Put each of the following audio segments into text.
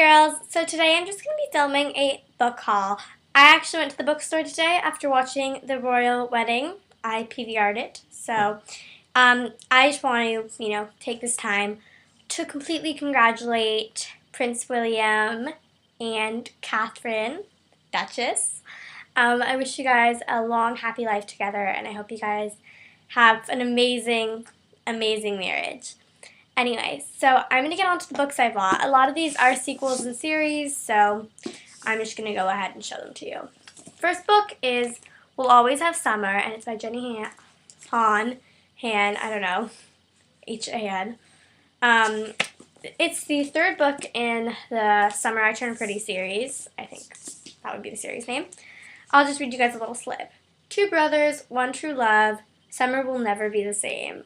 girls! So today I'm just going to be filming a book haul. I actually went to the bookstore today after watching The Royal Wedding. I PVR'd it. So I just want to, take this time to completely congratulate Prince William and Catherine, Duchess. I wish you guys a long, happy life together, and I hope you guys have an amazing, amazing marriage. Anyway, so I'm going to get on to the books I bought. A lot of these are sequels and series, so I'm just going to go ahead and show them to you. First book is We'll Always Have Summer, and it's by Jenny Han, I don't know, H-A-N. It's the third book in the Summer I Turn Pretty series. I think that would be the series name. I'll just read you guys a little slip. Two brothers, one true love, summer will never be the same.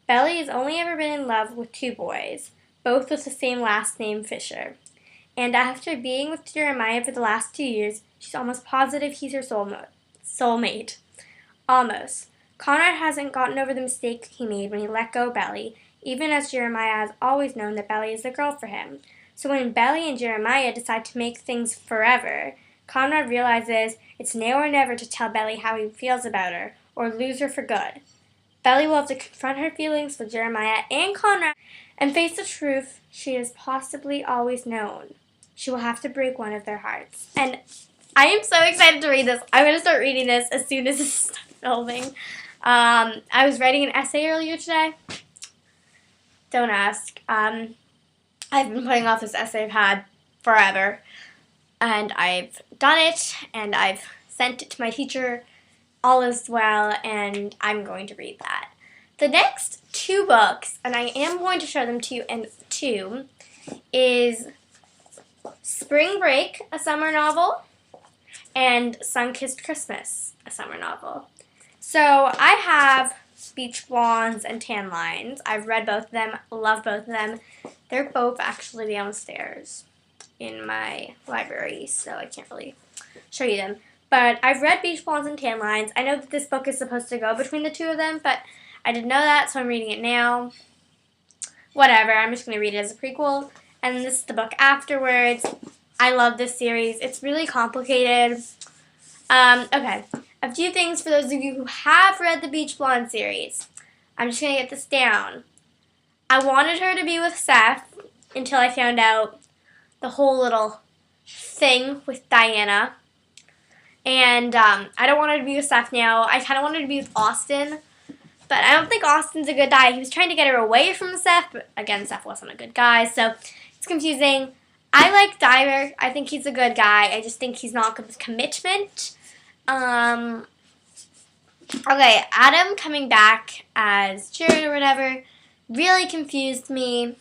Belly has only ever been in love with two boys, both with the same last name, Fisher. And after being with Jeremiah for the last 2 years, she's almost positive he's her soulmate. Almost. Conrad hasn't gotten over the mistake he made when he let go Belly, even as Jeremiah has always known that Belly is the girl for him. So when Belly and Jeremiah decide to make things forever, Conrad realizes it's now or never to tell Belly how he feels about her, or lose her for good. Belly will have to confront her feelings with Jeremiah and Conrad and face the truth she has possibly always known. She will have to break one of their hearts. And I am so excited to read this. I'm going to start reading this as soon as it's done filming. I was writing an essay earlier today. Don't ask. I've been putting off this essay I've had forever. And I've done it, and I've sent it to my teacher. All is well, and I'm going to read that. The next two books, and I am going to show them to you in two, is Spring Break, a summer novel, and Sun-Kissed Christmas, a summer novel. So I have Beach Blondes and Tan Lines. I've read both of them, love both of them. They're both actually downstairs in my library, so I can't really show you them. But I've read Beach Blondes and Tan Lines. I know that this book is supposed to go between the two of them, but I didn't know that, so I'm reading it now. Whatever, I'm just going to read it as a prequel. And this is the book afterwards. I love this series. It's really complicated. Okay, a few things for those of you who have read the Beach Blonde series. I'm just going to get this down. I wanted her to be with Seth until I found out the whole little thing with Diana. And I don't want her to be with Seth now. I kind of wanted her to be with Austin. But I don't think Austin's a good guy. He was trying to get her away from Seth. But again, Seth wasn't a good guy. So it's confusing. I like Diver. I think he's a good guy. I just think he's not good with commitment. Okay, Adam coming back as Jared or whatever really confused me.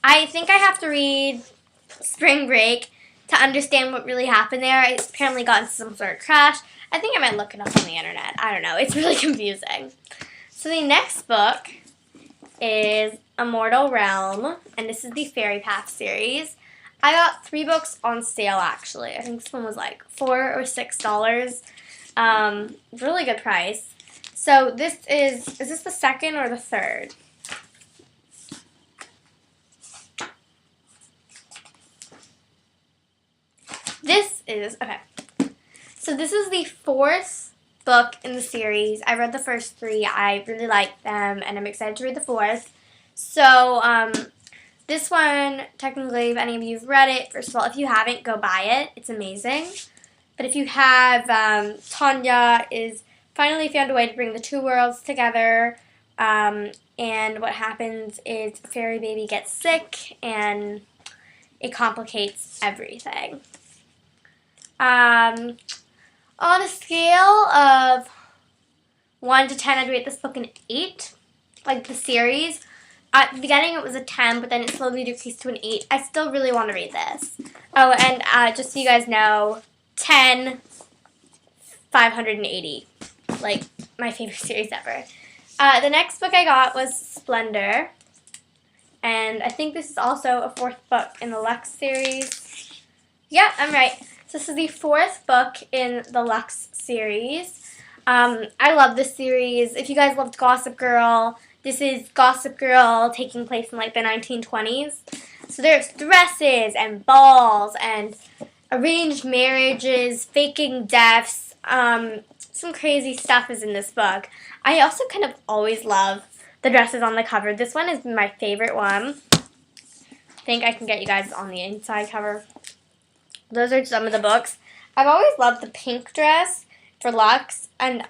I think I have to read Spring Break to understand what really happened there. I apparently got into some sort of crash. I think I might look it up on the internet. I don't know. It's really confusing. So the next book is Immortal Realm, and this is the Fairy Path series. I got 3 books on sale, actually. I think this one was like $4 or $6. Really good price. So this is this the second or the third? Okay. So this is the 4th book in the series. I read the first 3. I really liked them, and I'm excited to read the 4th. So, this one, technically, if any of you have read it, first of all, if you haven't, go buy it. It's amazing. But if you have, Tanya is finally found a way to bring the 2 worlds together, and what happens is Fairy Baby gets sick, and it complicates everything. On a scale of 1 to 10, I'd rate this book an 8, like the series. At the beginning, it was a 10, but then it slowly decreased to an 8. I still really want to read this. Oh, and just so you guys know, 10, 580. Like, my favorite series ever. The next book I got was Splendor. And I think this is also a 4th book in the Lux series. Yeah, I'm right. So this is the 4th book in the Lux series. I love this series. If you guys loved Gossip Girl, this is Gossip Girl taking place in like the 1920s. So there's dresses and balls and arranged marriages, faking deaths. Some crazy stuff is in this book. I also kind of always love the dresses on the cover. This one is my favorite one. I think I can get you guys on the inside cover. Those are some of the books. I've always loved the pink dress for Lux, and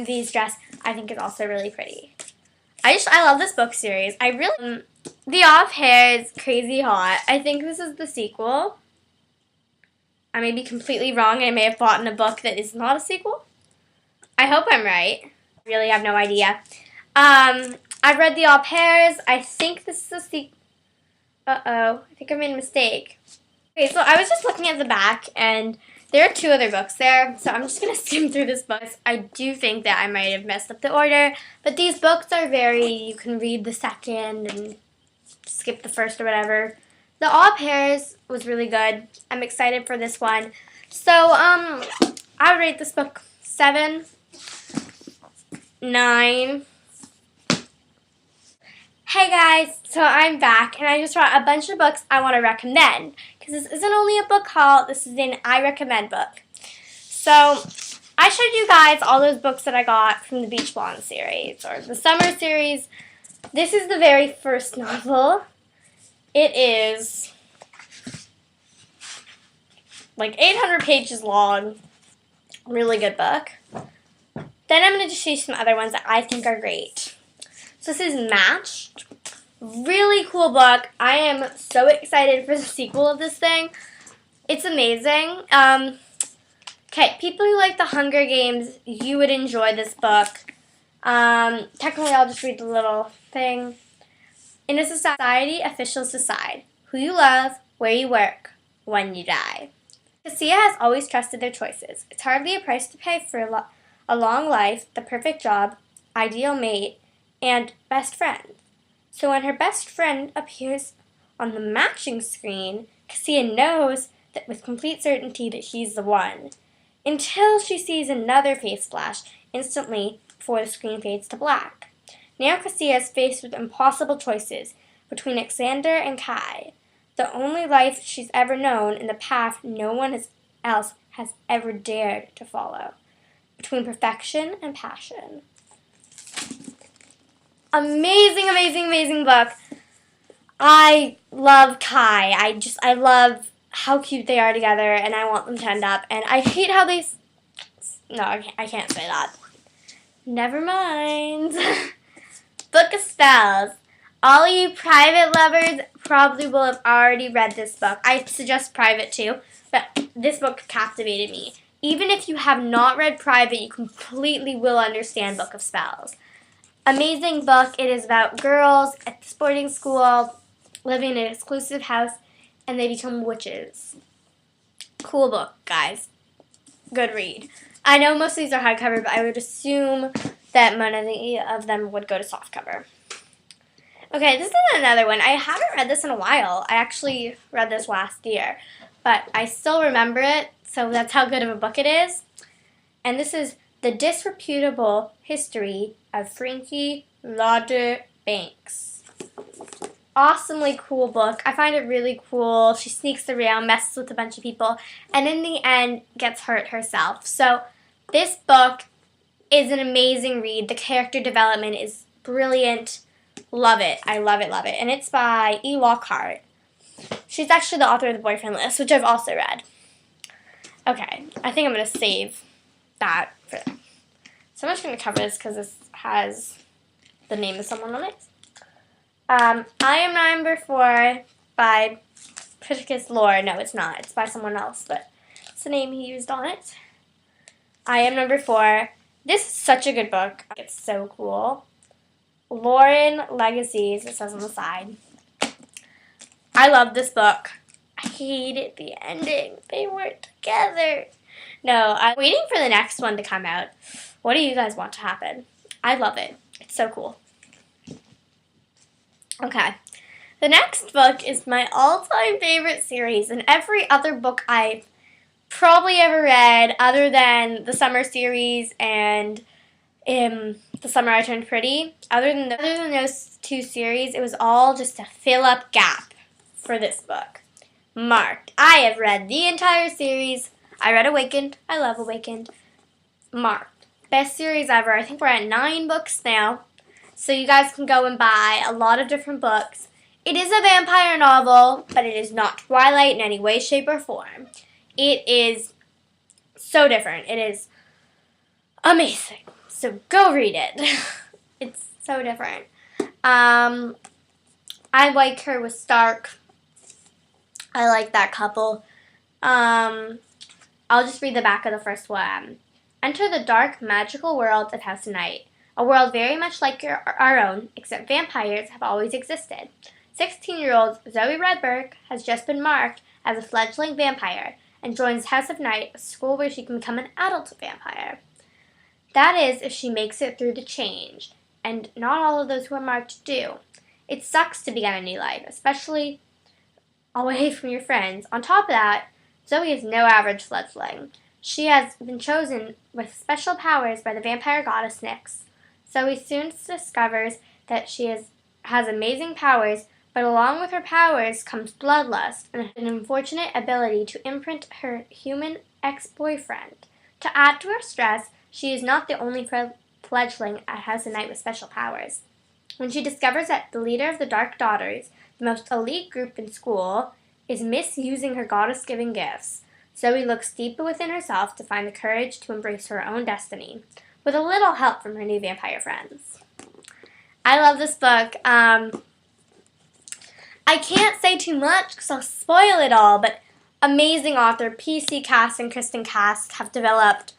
these dress I think is also really pretty. I love this book series. I really The Off Hair is crazy hot. I think this is the sequel. I may be completely wrong. I may have bought in a book that is not a sequel. I hope I'm right. I really have no idea. I've read The Au Pairs. I think this is a sequel. Uh-oh. I think I made a mistake. Okay, so I was just looking at the back, and there are 2 other books there, so I'm just going to skim through this book. I do think that I might have messed up the order, but these books are you can read the second and skip the first or whatever. The Au Pairs was really good. I'm excited for this one. So, I would rate this book 7, 9. Hey guys, so I'm back, and I just brought a bunch of books I want to recommend, because this isn't only a book haul, this is an I Recommend book. So, I showed you guys all those books that I got from the Beach Blonde series, or the Summer series. This is the very first novel. It is like 800 pages long. Really good book. Then I'm going to just show you some other ones that I think are great. So this is Matched. Really cool book. I am so excited for the sequel of this thing. It's amazing. Okay, people who like the Hunger Games, you would enjoy this book. Technically, I'll just read the little thing. In a society, officials decide who you love, where you work, when you die. Cassia has always trusted their choices. It's hardly a price to pay for a long life, the perfect job, ideal mate, and best friend. So when her best friend appears on the matching screen, Cassia knows that with complete certainty that he's the one. Until she sees another face flash instantly before the screen fades to black. Now Cassia is faced with impossible choices between Alexander and Kai, the only life she's ever known and the path no one else has ever dared to follow. Between perfection and passion. Amazing, amazing, amazing book. I love Kai. I love how cute they are together, and I want them to end up. And I hate how they... No, I can't say that. Never mind. Book of Spells. All you private lovers probably will have already read this book. I suggest private too, but this book captivated me. Even if you have not read Private, you completely will understand Book of Spells. Amazing book. It is about girls at the sporting school living in an exclusive house, and they become witches. Cool book, guys. Good read. I know most of these are hardcover, but I would assume that many of them would go to softcover. Okay, this is another one. I haven't read this in a while. I actually read this last year, but I still remember it, so that's how good of a book it is. And this is The Disreputable History of Frankie Ladeu Banks. Awesomely cool book. I find it really cool. She sneaks around, messes with a bunch of people, and in the end gets hurt herself. So this book is an amazing read. The character development is brilliant. Love it. I love it, love it. And it's by E. Lockhart. She's actually the author of The Boyfriend List, which I've also read. Okay, I think I'm going to save that for them. So I'm just going to cover this because this has the name of someone on it. I Am Number 4 by Criticus Lore. No, it's not. It's by someone else, but it's the name he used on it. I Am Number 4. This is such a good book. It's so cool. Lauren Legacies, it says on the side. I love this book. I hated the ending. They weren't together. No, I'm waiting for the next one to come out. What do you guys want to happen? I love it. It's so cool. Okay. The next book is my all-time favorite series, and every other book I've probably ever read other than the Summer series and The Summer I Turned Pretty. Other than those two series, it was all just to fill up gap for this book. Marked. I have read the entire series. I read Awakened. I love Awakened. Marked. Best series ever. I think we're at 9 books now. So you guys can go and buy a lot of different books. It is a vampire novel, but it is not Twilight in any way, shape, or form. It is so different. It is amazing. So go read it. It's so different. I like her with Stark. I like that couple. I'll just read the back of the first one. Enter the dark, magical world of House Night. A world very much like our own, except vampires have always existed. 16-year-old Zoe Redberg has just been marked as a fledgling vampire and joins House of Night, a school where she can become an adult vampire. That is, if she makes it through the change, and not all of those who are marked do. It sucks to begin a new life, especially away from your friends. On top of that, Zoe is no average fledgling. She has been chosen with special powers by the vampire goddess Nyx. Zoe soon discovers that she has amazing powers, but along with her powers comes bloodlust and an unfortunate ability to imprint her human ex-boyfriend. To add to her stress, she is not the only fledgling at House of Night with special powers. When she discovers that the leader of the Dark Daughters, the most elite group in school, is misusing her goddess-given gifts, Zoe looks deep within herself to find the courage to embrace her own destiny, with a little help from her new vampire friends. I love this book. I can't say too much because I'll spoil it all, but amazing author PC Cast and Kristen Cast have developed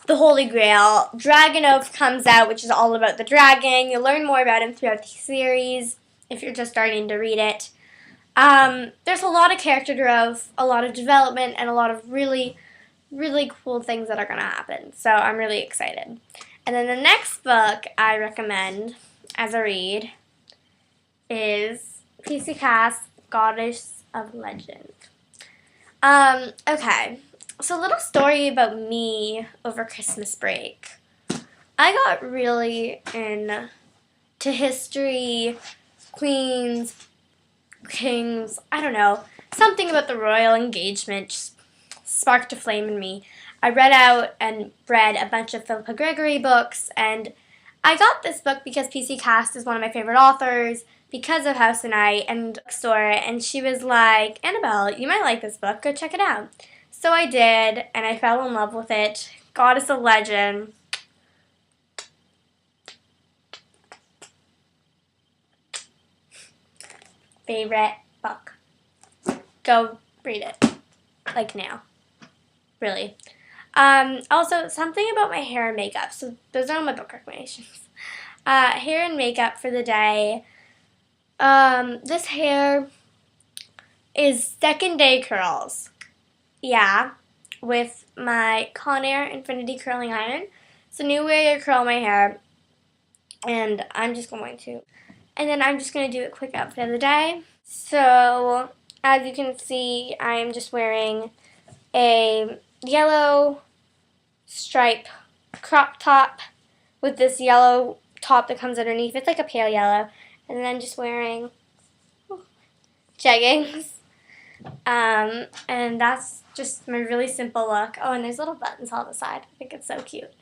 the Holy Grail. Dragon Oath comes out, which is all about the dragon. You'll learn more about him throughout the series if you're just starting to read it. There's a lot of character growth, a lot of development, and a lot of really, really cool things that are going to happen. So I'm really excited. And then the next book I recommend as a read is PC Cast, Goddess of Legend. Okay. So a little story about me over Christmas break. I got really into history, queens, kings, I don't know. Something about the royal engagement just sparked a flame in me. I read a bunch of Philippa Gregory books, and I got this book because PC Cast is one of my favorite authors, because of House of Night and bookstore, and she was like, Annabelle, you might like this book, go check it out. So I did, and I fell in love with it. Goddess of Legend. Favorite book. Go read it. Like now. Really. Also, something about my hair and makeup. So those are all my book recommendations. Hair and makeup for the day. This hair is second day curls. Yeah, with my Conair Infinity Curling Iron. It's a new way to curl my hair, and I'm just going to do a quick outfit of the day. So, as you can see, I am just wearing a yellow stripe crop top with this yellow top that comes underneath. It's like a pale yellow. And then I'm just wearing jeggings. And that's just my really simple look. Oh, and there's little buttons on the side. I think it's so cute.